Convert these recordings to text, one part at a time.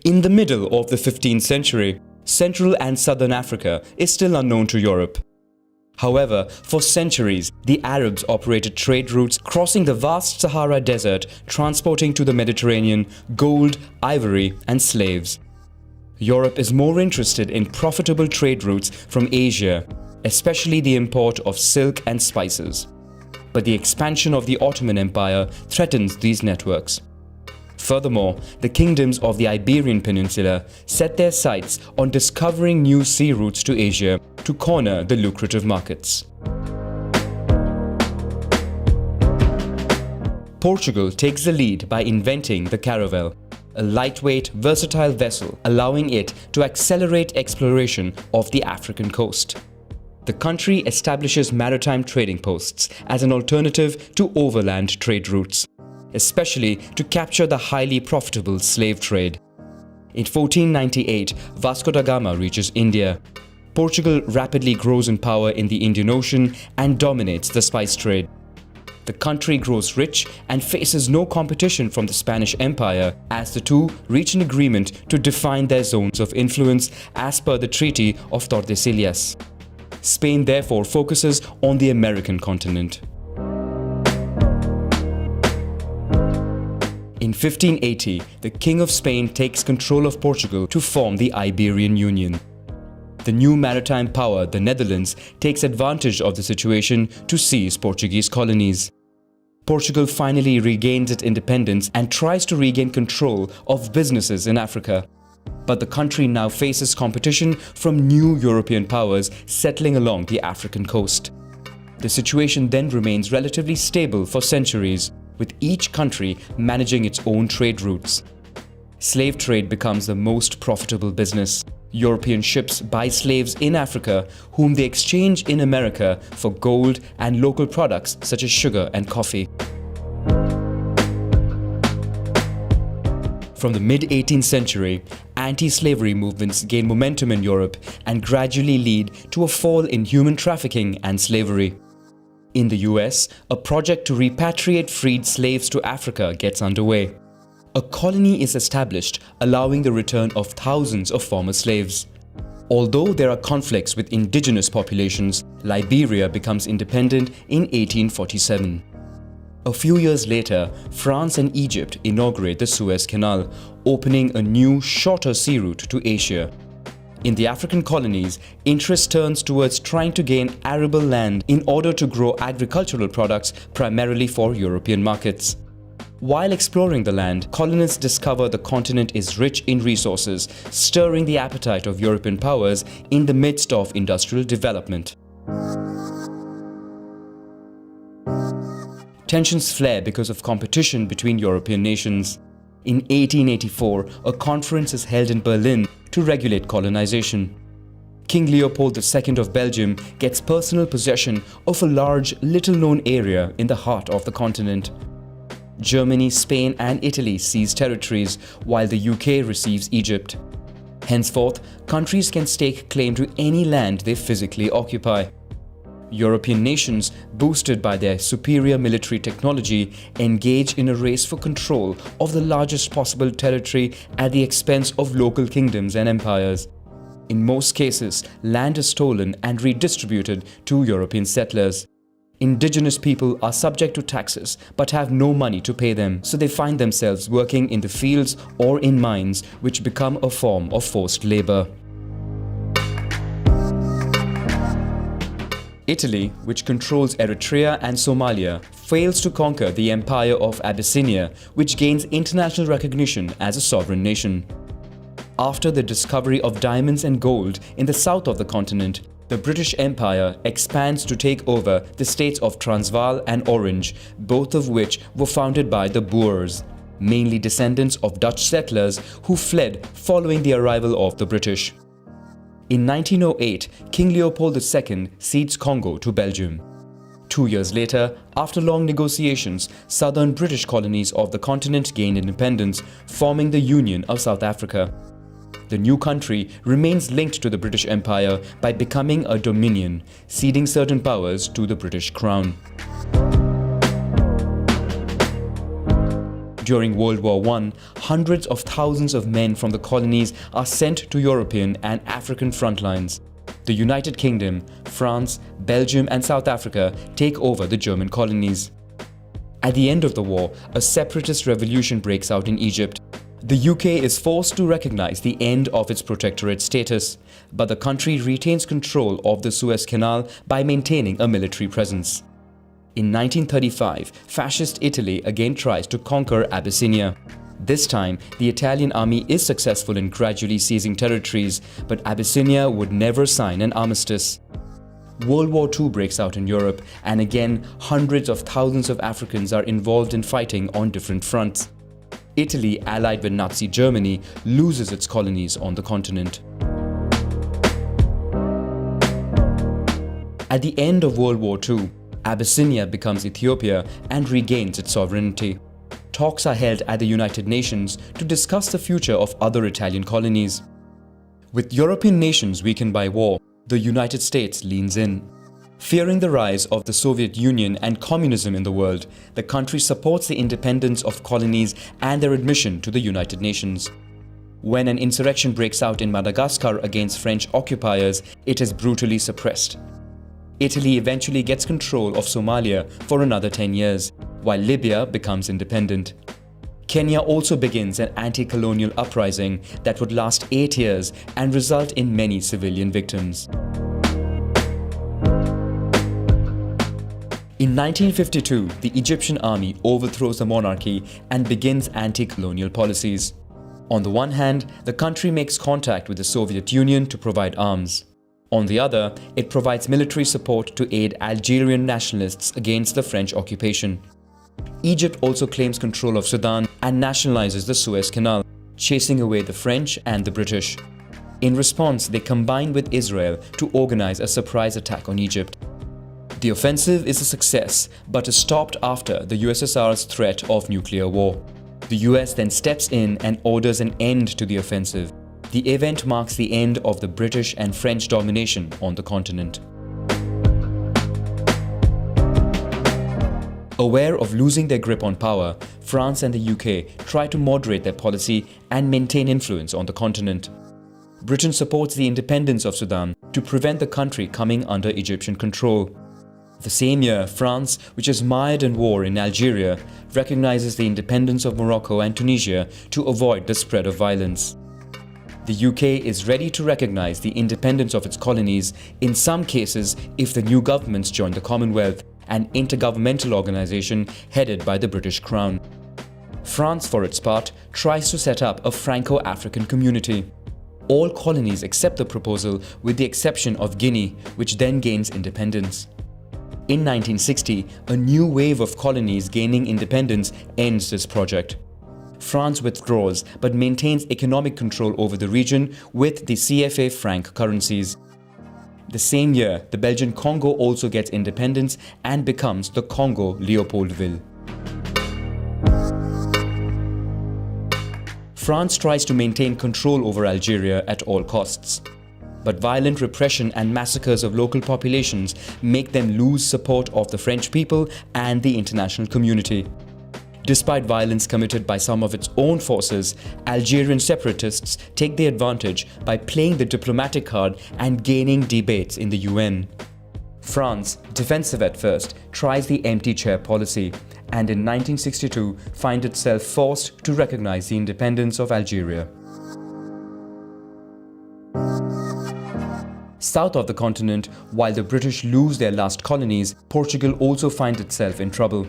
In the middle of the 15th century, Central and Southern Africa is still unknown to Europe. However, for centuries, the Arabs operated trade routes crossing the vast Sahara Desert, transporting to the Mediterranean gold, ivory, and slaves. Europe is more interested in profitable trade routes from Asia, especially the import of silk and spices. But the expansion of the Ottoman Empire threatens these networks. Furthermore, the kingdoms of the Iberian Peninsula set their sights on discovering new sea routes to Asia to corner the lucrative markets. Portugal takes the lead by inventing the caravel, a lightweight, versatile vessel allowing it to accelerate exploration of the African coast. The country establishes maritime trading posts as an alternative to overland trade routes, especially to capture the highly profitable slave trade. In 1498, Vasco da Gama reaches India. Portugal rapidly grows in power in the Indian Ocean and dominates the spice trade. The country grows rich and faces no competition from the Spanish Empire as the two reach an agreement to define their zones of influence as per the Treaty of Tordesillas. Spain therefore focuses on the American continent. In 1580, the King of Spain takes control of Portugal to form the Iberian Union. The new maritime power, the Netherlands, takes advantage of the situation to seize Portuguese colonies. Portugal finally regains its independence and tries to regain control of businesses in Africa. But the country now faces competition from new European powers settling along the African coast. The situation then remains relatively stable for centuries, with each country managing its own trade routes. Slave trade becomes the most profitable business. European ships buy slaves in Africa, whom they exchange in America for gold and local products such as sugar and coffee. From the mid-18th century, anti-slavery movements gain momentum in Europe and gradually lead to a fall in human trafficking and slavery. In the US, a project to repatriate freed slaves to Africa gets underway. A colony is established, allowing the return of thousands of former slaves. Although there are conflicts with indigenous populations, Liberia becomes independent in 1847. A few years later, France and Egypt inaugurate the Suez Canal, opening a new, shorter sea route to Asia. In the African colonies, interest turns towards trying to gain arable land in order to grow agricultural products primarily for European markets. While exploring the land, colonists discover the continent is rich in resources, stirring the appetite of European powers in the midst of industrial development. Tensions flare because of competition between European nations. In 1884, a conference is held in Berlin to regulate colonization. King Leopold II of Belgium gets personal possession of a large, little-known area in the heart of the continent. Germany, Spain and Italy seize territories, while the UK receives Egypt. Henceforth, countries can stake claim to any land they physically occupy. European nations, boosted by their superior military technology, engage in a race for control of the largest possible territory at the expense of local kingdoms and empires. In most cases, land is stolen and redistributed to European settlers. Indigenous people are subject to taxes but have no money to pay them, so they find themselves working in the fields or in mines, which become a form of forced labor. Italy, which controls Eritrea and Somalia, fails to conquer the Empire of Abyssinia, which gains international recognition as a sovereign nation. After the discovery of diamonds and gold in the south of the continent, the British Empire expands to take over the states of Transvaal and Orange, both of which were founded by the Boers, mainly descendants of Dutch settlers who fled following the arrival of the British. In 1908, King Leopold II cedes Congo to Belgium. 2 years later, after long negotiations, southern British colonies of the continent gain independence, forming the Union of South Africa. The new country remains linked to the British Empire by becoming a dominion, ceding certain powers to the British Crown. During World War I, hundreds of thousands of men from the colonies are sent to European and African front lines. The United Kingdom, France, Belgium and South Africa take over the German colonies. At the end of the war, a separatist revolution breaks out in Egypt. The UK is forced to recognize the end of its protectorate status, but the country retains control of the Suez Canal by maintaining a military presence. In 1935, fascist Italy again tries to conquer Abyssinia. This time, the Italian army is successful in gradually seizing territories, but Abyssinia would never sign an armistice. World War II breaks out in Europe, and again, hundreds of thousands of Africans are involved in fighting on different fronts. Italy, allied with Nazi Germany, loses its colonies on the continent. At the end of World War II, Abyssinia becomes Ethiopia and regains its sovereignty. Talks are held at the United Nations to discuss the future of other Italian colonies. With European nations weakened by war, the United States leans in. Fearing the rise of the Soviet Union and communism in the world, the country supports the independence of colonies and their admission to the United Nations. When an insurrection breaks out in Madagascar against French occupiers, it is brutally suppressed. Italy eventually gets control of Somalia for another 10 years, while Libya becomes independent. Kenya also begins an anti-colonial uprising that would last 8 years and result in many civilian victims. In 1952, the Egyptian army overthrows the monarchy and begins anti-colonial policies. On the one hand, the country makes contact with the Soviet Union to provide arms. On the other, it provides military support to aid Algerian nationalists against the French occupation. Egypt also claims control of Sudan and nationalizes the Suez Canal, chasing away the French and the British. In response, they combine with Israel to organize a surprise attack on Egypt. The offensive is a success, but is stopped after the USSR's threat of nuclear war. The US then steps in and orders an end to the offensive. The event marks the end of the British and French domination on the continent. Aware of losing their grip on power, France and the UK try to moderate their policy and maintain influence on the continent. Britain supports the independence of Sudan to prevent the country coming under Egyptian control. The same year, France, which is mired in war in Algeria, recognizes the independence of Morocco and Tunisia to avoid the spread of violence. The UK is ready to recognize the independence of its colonies, in some cases if the new governments join the Commonwealth, an intergovernmental organization headed by the British Crown. France, for its part, tries to set up a Franco-African community. All colonies accept the proposal with the exception of Guinea, which then gains independence. In 1960, a new wave of colonies gaining independence ends this project. France withdraws but maintains economic control over the region with the CFA franc currencies. The same year, the Belgian Congo also gets independence and becomes the Congo Leopoldville. France tries to maintain control over Algeria at all costs. But violent repression and massacres of local populations make them lose support of the French people and the international community. Despite violence committed by some of its own forces, Algerian separatists take the advantage by playing the diplomatic card and gaining debates in the UN. France, defensive at first, tries the empty chair policy and in 1962 finds itself forced to recognize the independence of Algeria. South of the continent, while the British lose their last colonies, Portugal also finds itself in trouble.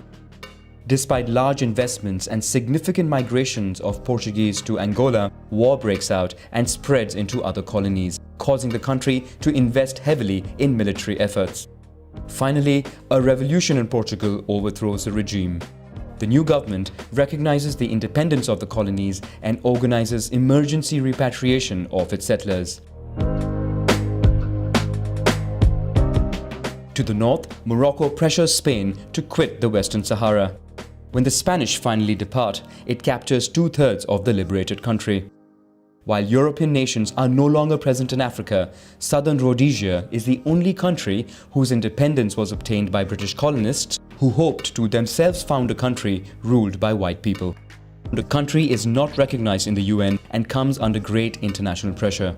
Despite large investments and significant migrations of Portuguese to Angola, war breaks out and spreads into other colonies, causing the country to invest heavily in military efforts. Finally, a revolution in Portugal overthrows the regime. The new government recognizes the independence of the colonies and organizes emergency repatriation of its settlers. To the north, Morocco pressures Spain to quit the Western Sahara. When the Spanish finally depart, it captures 2/3 of the liberated country. While European nations are no longer present in Africa, southern Rhodesia is the only country whose independence was obtained by British colonists who hoped to themselves found a country ruled by white people. The country is not recognized in the UN and comes under great international pressure.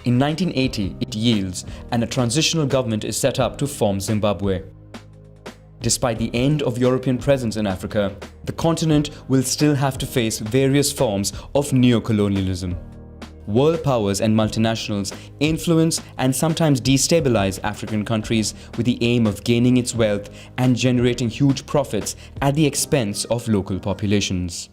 In 1980, it yields and a transitional government is set up to form Zimbabwe. Despite the end of European presence in Africa, the continent will still have to face various forms of neocolonialism. World powers and multinationals influence and sometimes destabilize African countries with the aim of gaining its wealth and generating huge profits at the expense of local populations.